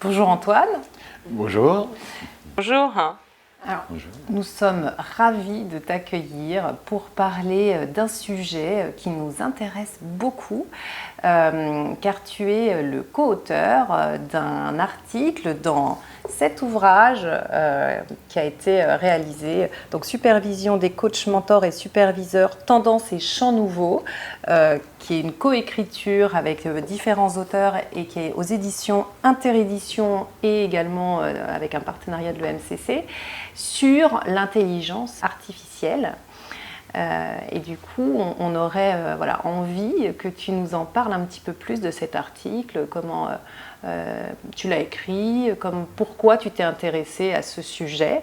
Bonjour Antoine. Bonjour. Bonjour. Alors, Bonjour. nous sommes ravis de t'accueillir pour parler d'un sujet qui nous intéresse beaucoup, car tu es le co-auteur d'un article dans cet ouvrage qui a été réalisé, donc Supervision des coachs, mentors et superviseurs, tendances et champs nouveaux, qui est une coécriture avec différents auteurs et qui est aux éditions Interédition et également avec un partenariat de l'EMCC sur l'intelligence artificielle. Et du coup, on aurait envie que tu nous en parles un petit peu plus de cet article, comment tu l'as écrit, pourquoi tu t'es intéressé à ce sujet,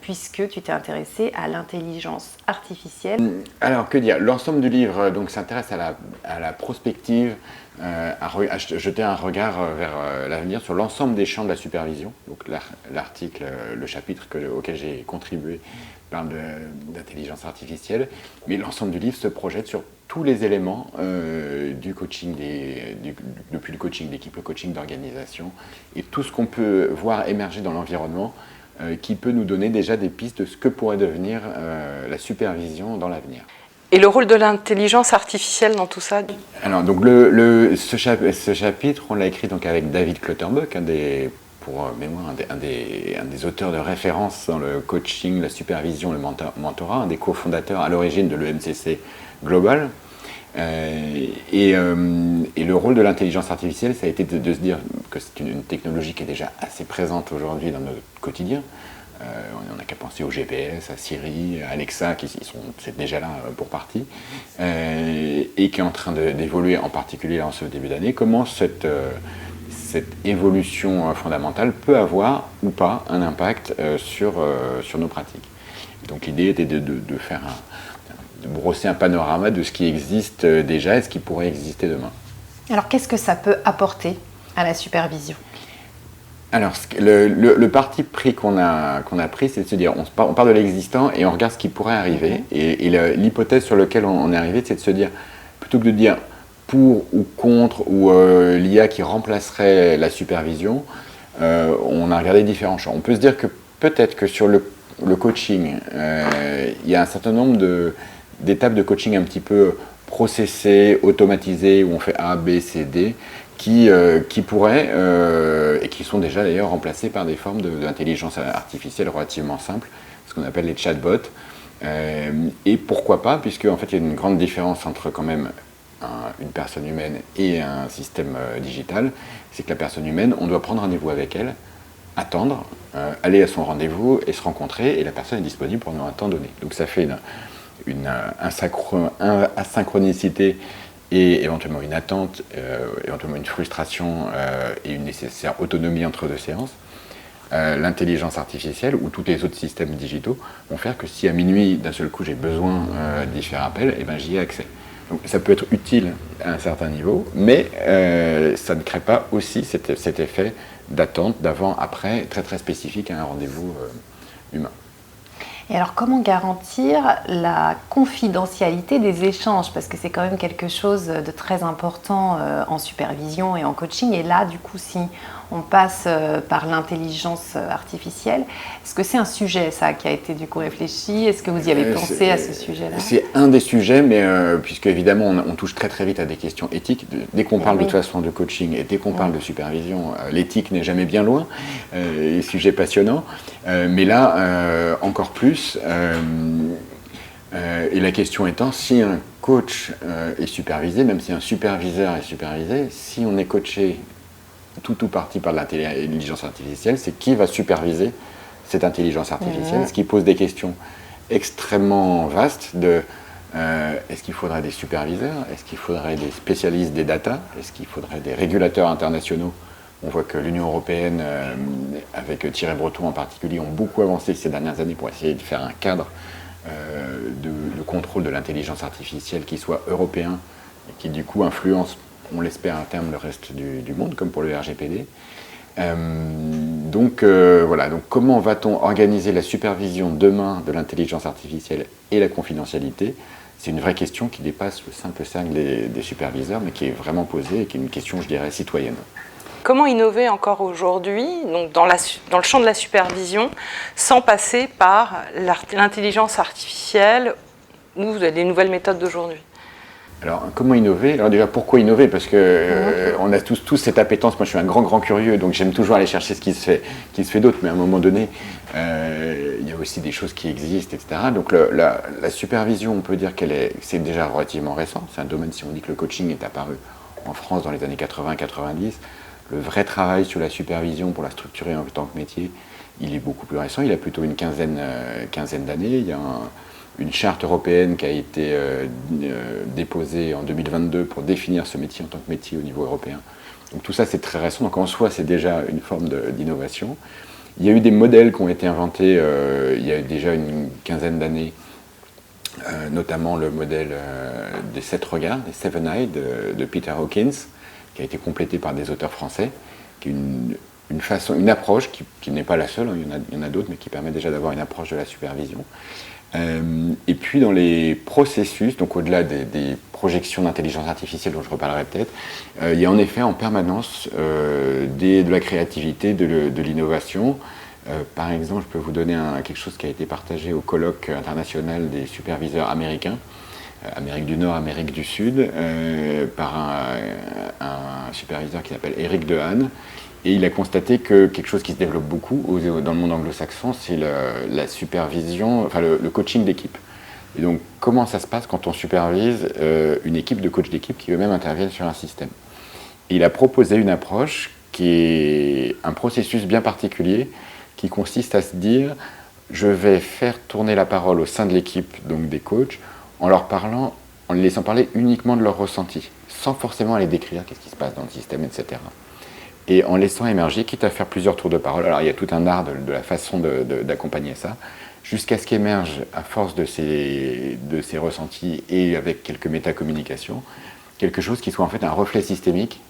puisque tu t'es intéressé à l'intelligence artificielle. Alors, que dire? L'ensemble du livre s'intéresse à la prospective, à jeter un regard vers l'avenir sur l'ensemble des champs de la supervision. Donc l'article, le chapitre auquel j'ai contribué parle d'intelligence artificielle, mais l'ensemble du livre se projette sur tous les éléments du coaching, depuis le coaching d'équipe, le coaching d'organisation, et tout ce qu'on peut voir émerger dans l'environnement qui peut nous donner déjà des pistes de ce que pourrait devenir la supervision dans l'avenir. Et le rôle de l'intelligence artificielle dans tout ça? Alors, donc ce chapitre, on l'a écrit donc avec David Clutterbuck, pour mémoire, un des auteurs de référence dans le coaching, la supervision, le mentorat, un des cofondateurs à l'origine de l'EMCC Global. Et le rôle de l'intelligence artificielle, ça a été de se dire que c'est une technologie qui est déjà assez présente aujourd'hui dans notre quotidien. On n'a qu'à penser au GPS, à Siri, à Alexa, c'est déjà là pour partie, et qui est en train d'évoluer, en particulier en ce début d'année. Comment cette évolution fondamentale peut avoir ou pas un impact sur nos pratiques. Donc l'idée était de brosser un panorama de ce qui existe déjà et ce qui pourrait exister demain. Alors, qu'est-ce que ça peut apporter à la supervision ? Alors, le parti pris qu'on a pris, c'est de se dire, on part de l'existant et on regarde ce qui pourrait arriver. Et l'hypothèse sur laquelle on est arrivé, c'est de se dire, plutôt que de dire pour ou contre, ou l'IA qui remplacerait la supervision, on a regardé différents champs. On peut se dire que peut-être que sur le coaching, il y a un certain nombre d'étapes de coaching un petit peu processées, automatisées, où on fait A, B, C, D, qui pourraient, et qui sont déjà d'ailleurs remplacées par des formes d'intelligence artificielle relativement simples, ce qu'on appelle les chatbots. Et pourquoi pas, puisque en fait il y a une grande différence entre quand même une personne humaine et un système digital, c'est que la personne humaine, on doit prendre rendez-vous avec elle, attendre, aller à son rendez-vous et se rencontrer, et la personne est disponible pendant un temps donné. Donc ça fait une asynchronicité et éventuellement une attente, éventuellement une frustration et une nécessaire autonomie entre deux séances. L'intelligence artificielle ou tous les autres systèmes digitaux vont faire que si à minuit d'un seul coup j'ai besoin d'y faire appel, et ben, j'y ai accès. Donc ça peut être utile à un certain niveau, mais ça ne crée pas aussi cet effet d'attente, d'avant, après, très très spécifique à un rendez-vous humain. Et alors, comment garantir la confidentialité des échanges? Parce que c'est quand même quelque chose de très important en supervision et en coaching. Et là, du coup, si on passe par l'intelligence artificielle, est-ce que c'est un sujet, ça, qui a été du coup réfléchi? Est-ce que vous y avez pensé à ce sujet-là? C'est un des sujets, mais puisque évidemment, on touche très très vite à des questions éthiques. Dès qu'on parle de toute façon de coaching et dès qu'on parle de supervision, l'éthique n'est jamais bien loin. Sujet passionnant. Mais là, encore plus. Et la question étant, si un coach est supervisé, même si un superviseur est supervisé, si on est coaché tout ou partie par l'intelligence artificielle, c'est qui va superviser cette intelligence artificielle, ce qui pose des questions extrêmement vastes de est-ce qu'il faudrait des superviseurs, est-ce qu'il faudrait des spécialistes des data, est-ce qu'il faudrait des régulateurs internationaux. On voit que l'Union européenne, avec Thierry Breton en particulier, ont beaucoup avancé ces dernières années pour essayer de faire un cadre de contrôle de l'intelligence artificielle qui soit européen et qui du coup influence, on l'espère à terme, le reste du monde, comme pour le RGPD. Donc comment va-t-on organiser la supervision demain de l'intelligence artificielle et la confidentialité? C'est une vraie question qui dépasse le simple cercle des superviseurs, mais qui est vraiment posée et qui est une question, je dirais, citoyenne. comment innover encore aujourd'hui, donc dans le champ de la supervision, sans passer par l'intelligence artificielle ou les nouvelles méthodes d'aujourd'hui? Alors, comment innover? Alors déjà, pourquoi innover? Parce que on a tous cette appétence. Moi, je suis un grand curieux, donc j'aime toujours aller chercher ce qui se fait d'autre. Mais à un moment donné, il y a aussi des choses qui existent, etc. Donc, la supervision, on peut dire c'est déjà relativement récent. C'est un domaine, si on dit que le coaching est apparu en France dans les années 80-90, le vrai travail sur la supervision pour la structurer en tant que métier, il est beaucoup plus récent. Il a plutôt une quinzaine d'années. Il y a une charte européenne qui a été déposée en 2022 pour définir ce métier en tant que métier au niveau européen. Donc tout ça, c'est très récent. Donc en soi, c'est déjà une forme d'innovation. Il y a eu des modèles qui ont été inventés il y a déjà une quinzaine d'années, notamment le modèle des 7 regards, des Seven Eyes de Peter Hawkins, qui a été complété par des auteurs français, qui est une approche qui n'est pas la seule, hein, il y en a d'autres, mais qui permet déjà d'avoir une approche de la supervision. Et puis dans les processus, donc au-delà des projections d'intelligence artificielle dont je reparlerai peut-être, il y a en effet en permanence de la créativité, de l'innovation. Par exemple, je peux vous donner quelque chose qui a été partagé au colloque international des superviseurs américains, Amérique du Nord, Amérique du Sud, par un superviseur qui s'appelle Eric Dehaene. Et il a constaté que quelque chose qui se développe beaucoup dans le monde anglo-saxon, c'est la supervision, enfin le coaching d'équipe. Et donc, comment ça se passe quand on supervise une équipe de coachs d'équipe qui eux-mêmes interviennent sur un système? Et il a proposé une approche qui est un processus bien particulier qui consiste à se dire, je vais faire tourner la parole au sein de l'équipe, donc des coachs, en les laissant parler uniquement de leurs ressentis, sans forcément aller décrire qu'est-ce qui se passe dans le système, etc. Et en laissant émerger, quitte à faire plusieurs tours de parole, alors il y a tout un art de la façon d'accompagner ça, jusqu'à ce qu'émerge, à force de ces ressentis et avec quelques métacommunications, quelque chose qui soit en fait un reflet systémique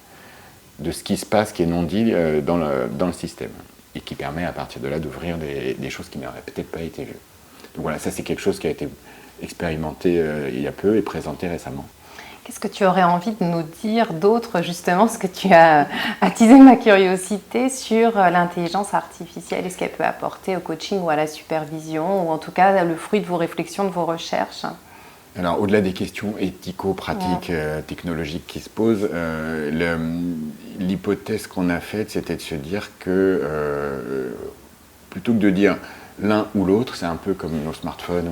de ce qui se passe, qui est non dit dans le système, et qui permet à partir de là d'ouvrir des choses qui n'auraient peut-être pas été vues. Donc voilà, ça c'est quelque chose qui a été expérimenté il y a peu et présenté récemment. Qu'est-ce que tu aurais envie de nous dire d'autre, justement, parce que tu as attisé ma curiosité sur l'intelligence artificielle et ce qu'elle peut apporter au coaching ou à la supervision, ou en tout cas le fruit de vos réflexions, de vos recherches? Alors, au-delà des questions éthico-pratiques, technologiques qui se posent, l'hypothèse qu'on a faite, c'était de se dire que, plutôt que de dire l'un ou l'autre, c'est un peu comme nos smartphones,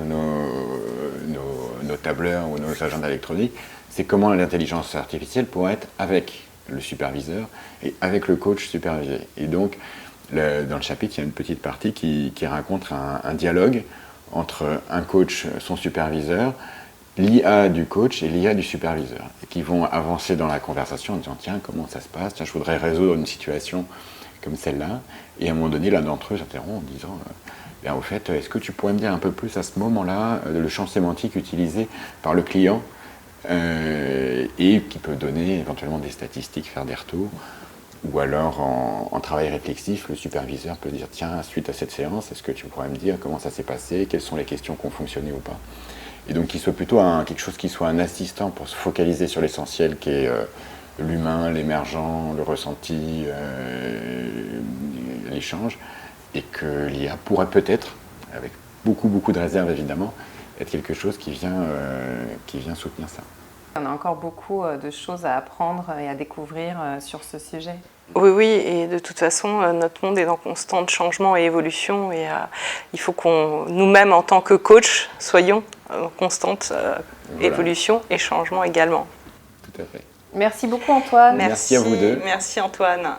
nos tableurs ou nos agendas électroniques, c'est comment l'intelligence artificielle pourrait être avec le superviseur et avec le coach supervisé. Et donc, dans le chapitre, il y a une petite partie qui raconte un dialogue entre un coach, son superviseur, l'IA du coach et l'IA du superviseur, et qui vont avancer dans la conversation en disant « Tiens, comment ça se passe? Tiens, je voudrais résoudre une situation comme celle-là. » Et à un moment donné, l'un d'entre eux s'interrompt en disant « Au fait, est-ce que tu pourrais me dire un peu plus à ce moment-là le champ sémantique utilisé par le client et qui peut donner éventuellement des statistiques, faire des retours. Ou alors, en travail réflexif, le superviseur peut dire « Tiens, suite à cette séance, est-ce que tu pourrais me dire comment ça s'est passé? Quelles sont les questions qui ont fonctionné ou pas ?» Et donc, qu'il soit plutôt quelque chose qui soit un assistant pour se focaliser sur l'essentiel, qui est l'humain, l'émergent, le ressenti, l'échange, et que l'IA pourrait peut-être, avec beaucoup de réserves évidemment, être quelque chose qui vient soutenir ça. On a encore beaucoup de choses à apprendre et à découvrir sur ce sujet. Oui, et de toute façon, notre monde est en constant changement et évolution, et il faut qu'on, nous-mêmes en tant que coach, soyons en constante évolution et changement également. Tout à fait. Merci beaucoup Antoine. Merci à vous deux. Merci Antoine.